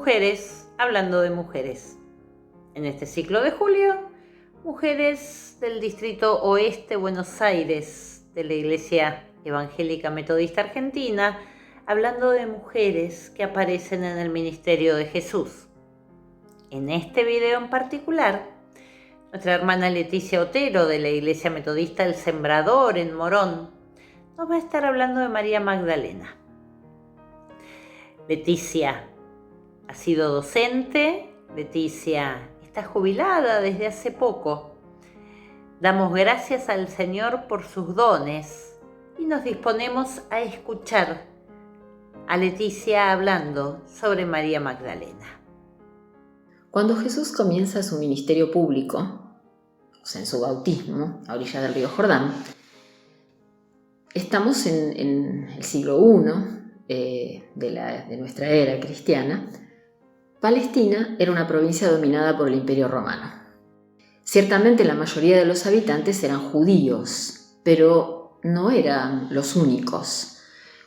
Mujeres hablando de mujeres. En este ciclo de julio, mujeres del Distrito Oeste Buenos Aires de la Iglesia Evangélica Metodista Argentina, hablando de mujeres que aparecen en el ministerio de Jesús. En este video en particular, nuestra hermana Leticia Otero de la Iglesia Metodista El Sembrador en Morón nos va a estar hablando de María Magdalena. Leticia ha sido docente, Leticia está jubilada desde hace poco. Damos gracias al Señor por sus dones y nos disponemos a escuchar a Leticia hablando sobre María Magdalena. Cuando Jesús comienza su ministerio público, o sea, en su bautismo, a orillas del río Jordán, estamos en el siglo I de nuestra era cristiana. Palestina era una provincia dominada por el Imperio Romano. Ciertamente la mayoría de los habitantes eran judíos, pero no eran los únicos.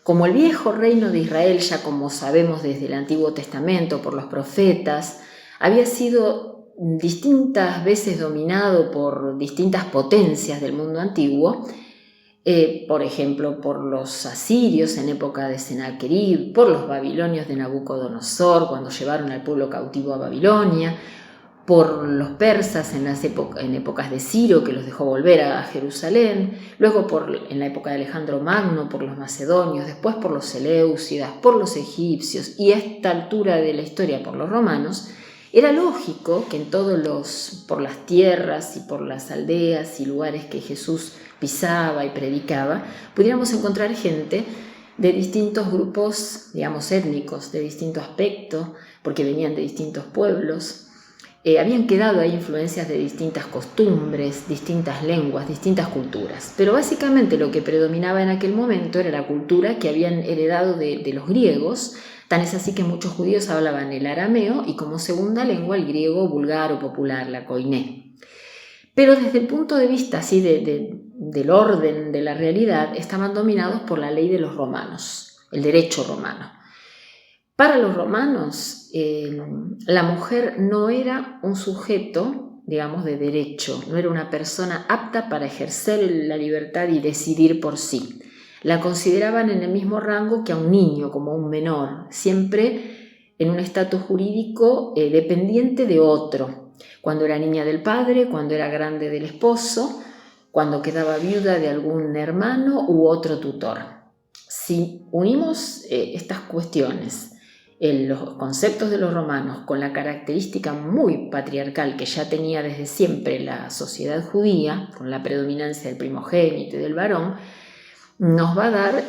Como el viejo reino de Israel, ya como sabemos desde el Antiguo Testamento por los profetas, había sido distintas veces dominado por distintas potencias del mundo antiguo, por ejemplo, por los asirios en época de Sennacherib, por los babilonios de Nabucodonosor cuando llevaron al pueblo cautivo a Babilonia, por los persas en épocas de Ciro que los dejó volver a Jerusalén, luego en la época de Alejandro Magno por los macedonios, después por los seleucidas, por los egipcios y a esta altura de la historia por los romanos. Era lógico que por las tierras y por las aldeas y lugares que Jesús pisaba y predicaba, pudiéramos encontrar gente de distintos grupos, digamos, étnicos, de distinto aspecto, porque venían de distintos pueblos. Habían quedado ahí influencias de distintas costumbres, distintas lenguas, distintas culturas. Pero básicamente lo que predominaba en aquel momento era la cultura que habían heredado de los griegos. Tan es así que muchos judíos hablaban el arameo y como segunda lengua el griego vulgar o popular, la koiné. Pero desde el punto de vista así del orden de la realidad, estaban dominados por la ley de los romanos, el derecho romano. Para los romanos, la mujer no era un sujeto, digamos, de derecho, no era una persona apta para ejercer la libertad y decidir por sí. La consideraban en el mismo rango que a un niño, como un menor, siempre en un estatus jurídico dependiente de otro. Cuando era niña del padre, cuando era grande del esposo, cuando quedaba viuda de algún hermano u otro tutor. Si unimos estas cuestiones, los conceptos de los romanos con la característica muy patriarcal que ya tenía desde siempre la sociedad judía, con la predominancia del primogénito y del varón, nos va a dar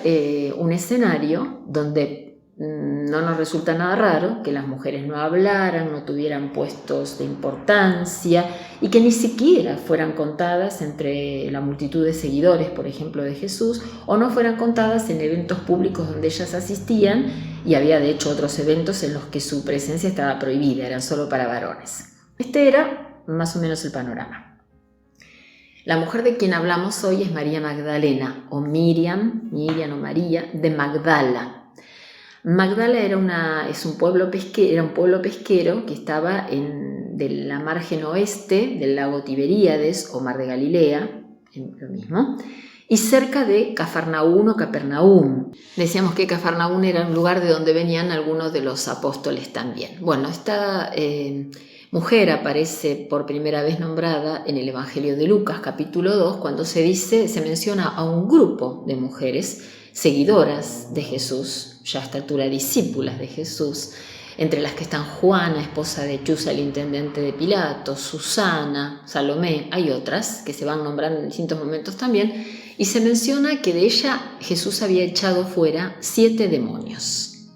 un escenario donde no nos resulta nada raro que las mujeres no hablaran, no tuvieran puestos de importancia y que ni siquiera fueran contadas entre la multitud de seguidores, por ejemplo, de Jesús, o no fueran contadas en eventos públicos donde ellas asistían, y había de hecho otros eventos en los que su presencia estaba prohibida, eran solo para varones. Este era más o menos el panorama. La mujer de quien hablamos hoy es María Magdalena, o Miriam o María, de Magdala. Magdala era un pueblo pesquero que estaba de la margen oeste del lago Tiberíades o Mar de Galilea, lo mismo, y cerca de Cafarnaún o Capernaum. Decíamos que Cafarnaún era un lugar de donde venían algunos de los apóstoles también. Bueno, esta mujer aparece por primera vez nombrada en el Evangelio de Lucas, capítulo 2, cuando se menciona a un grupo de mujeres seguidoras de Jesús, ya a esta altura discípulas de Jesús, entre las que están Juana, esposa de Chuza, el intendente de Pilato, Susana, Salomé, hay otras que se van nombrando en distintos momentos también, y se menciona que de ella Jesús había echado fuera 7 demonios.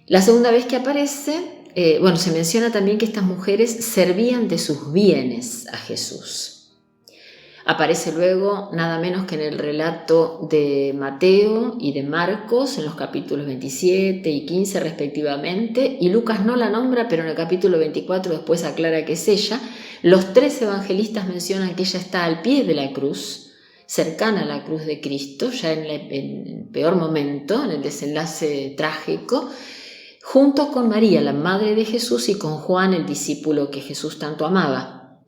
La segunda vez que aparece, se menciona también que estas mujeres servían de sus bienes a Jesús. Aparece luego nada menos que en el relato de Mateo y de Marcos en los capítulos 27 y 15 respectivamente, y Lucas no la nombra, pero en el capítulo 24 después aclara que es ella. Los 3 evangelistas mencionan que ella está al pie de la cruz, cercana a la cruz de Cristo, ya en el peor momento, en el desenlace trágico, junto con María, la madre de Jesús, y con Juan, el discípulo que Jesús tanto amaba.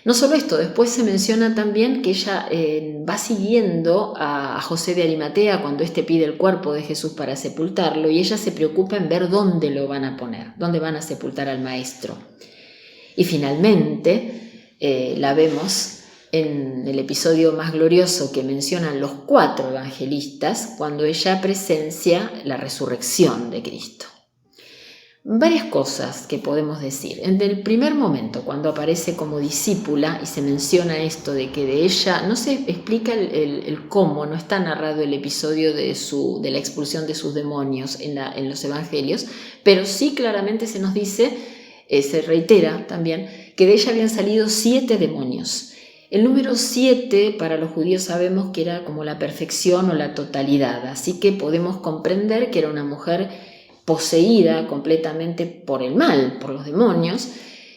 No solo esto, después se menciona también que ella va siguiendo a José de Arimatea cuando éste pide el cuerpo de Jesús para sepultarlo, y ella se preocupa en ver dónde lo van a poner, dónde van a sepultar al maestro. Y finalmente la vemos en el episodio más glorioso que mencionan los 4 evangelistas, cuando ella presencia la resurrección de Cristo. Varias cosas que podemos decir. En el primer momento, cuando aparece como discípula y se menciona esto de que de ella no se explica el cómo, no está narrado el episodio de la expulsión de sus demonios en los evangelios, pero sí claramente se nos dice, se reitera también, que de ella habían salido 7 demonios. El número 7 para los judíos sabemos que era como la perfección o la totalidad, así que podemos comprender que era una mujer poseída completamente por el mal, por los demonios,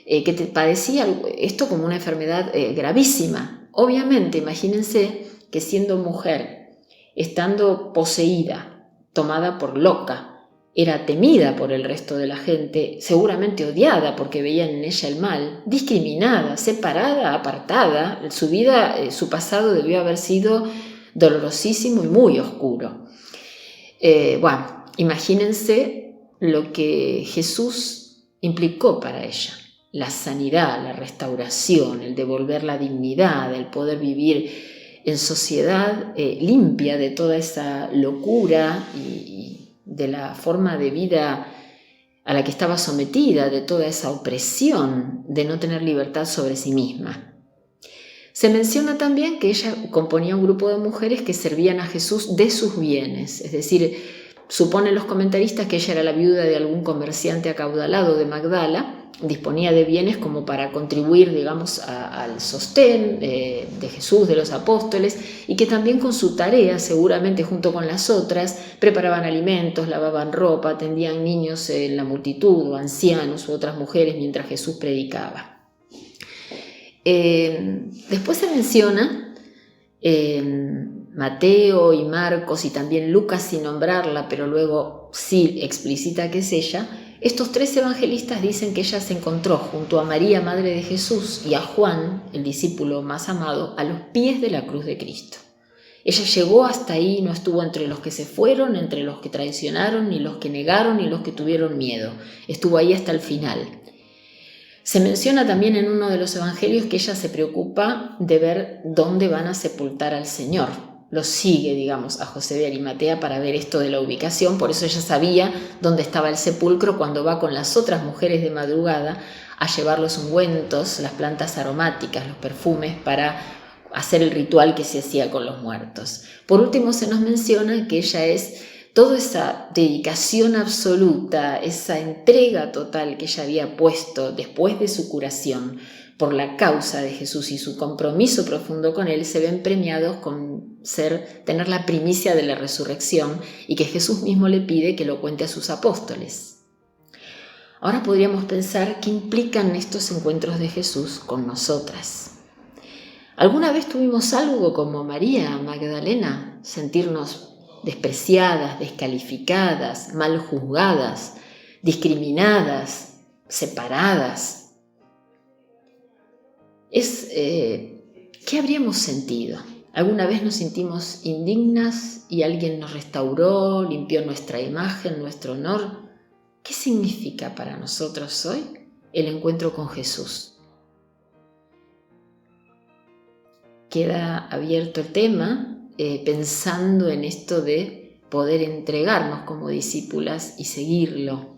que padecía esto como una enfermedad gravísima. Obviamente, imagínense que siendo mujer, estando poseída, tomada por loca, era temida por el resto de la gente, seguramente odiada porque veían en ella el mal, discriminada, separada, apartada. Su vida, su pasado debió haber sido dolorosísimo y muy oscuro. Imagínense lo que Jesús implicó para ella: la sanidad, la restauración, el devolver la dignidad, el poder vivir en sociedad limpia de toda esa locura y de la forma de vida a la que estaba sometida, de toda esa opresión de no tener libertad sobre sí misma. Se menciona también que ella componía un grupo de mujeres que servían a Jesús de sus bienes, es decir, suponen los comentaristas que ella era la viuda de algún comerciante acaudalado de Magdala, disponía de bienes como para contribuir, digamos, al sostén de Jesús, de los apóstoles, y que también con su tarea, seguramente junto con las otras, preparaban alimentos, lavaban ropa, atendían niños en la multitud, o ancianos u otras mujeres mientras Jesús predicaba. Después se menciona Mateo y Marcos y también Lucas, sin nombrarla, pero luego sí explicita que es ella. Estos 3 evangelistas dicen que ella se encontró junto a María, madre de Jesús, y a Juan, el discípulo más amado, a los pies de la cruz de Cristo. Ella llegó hasta ahí, no estuvo entre los que se fueron, entre los que traicionaron, ni los que negaron, ni los que tuvieron miedo. Estuvo ahí hasta el final. Se menciona también en uno de los evangelios que ella se preocupa de ver dónde van a sepultar al Señor. Lo sigue, digamos, a José de Arimatea para ver esto de la ubicación. Por eso ella sabía dónde estaba el sepulcro cuando va con las otras mujeres de madrugada a llevar los ungüentos, las plantas aromáticas, los perfumes para hacer el ritual que se hacía con los muertos. Por último, se nos menciona que ella es toda esa dedicación absoluta, esa entrega total que ella había puesto después de su curación por la causa de Jesús y su compromiso profundo con él, se ven premiados con tener la primicia de la resurrección, y que Jesús mismo le pide que lo cuente a sus apóstoles. Ahora podríamos pensar qué implican estos encuentros de Jesús con nosotras. ¿Alguna vez tuvimos algo como María Magdalena? Sentirnos despreciadas, descalificadas, mal juzgadas, discriminadas, separadas. ¿Qué habríamos sentido? ¿Alguna vez nos sentimos indignas y alguien nos restauró, limpió nuestra imagen, nuestro honor? ¿Qué significa para nosotros hoy el encuentro con Jesús? Queda abierto el tema, pensando en esto de poder entregarnos como discípulas y seguirlo.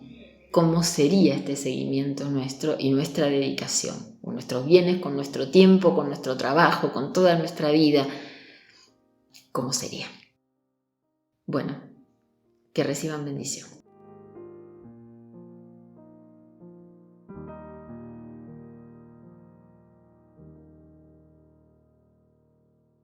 ¿Cómo sería este seguimiento nuestro y nuestra dedicación? Con nuestros bienes, con nuestro tiempo, con nuestro trabajo, con toda nuestra vida. ¿Cómo sería? Bueno, que reciban bendición.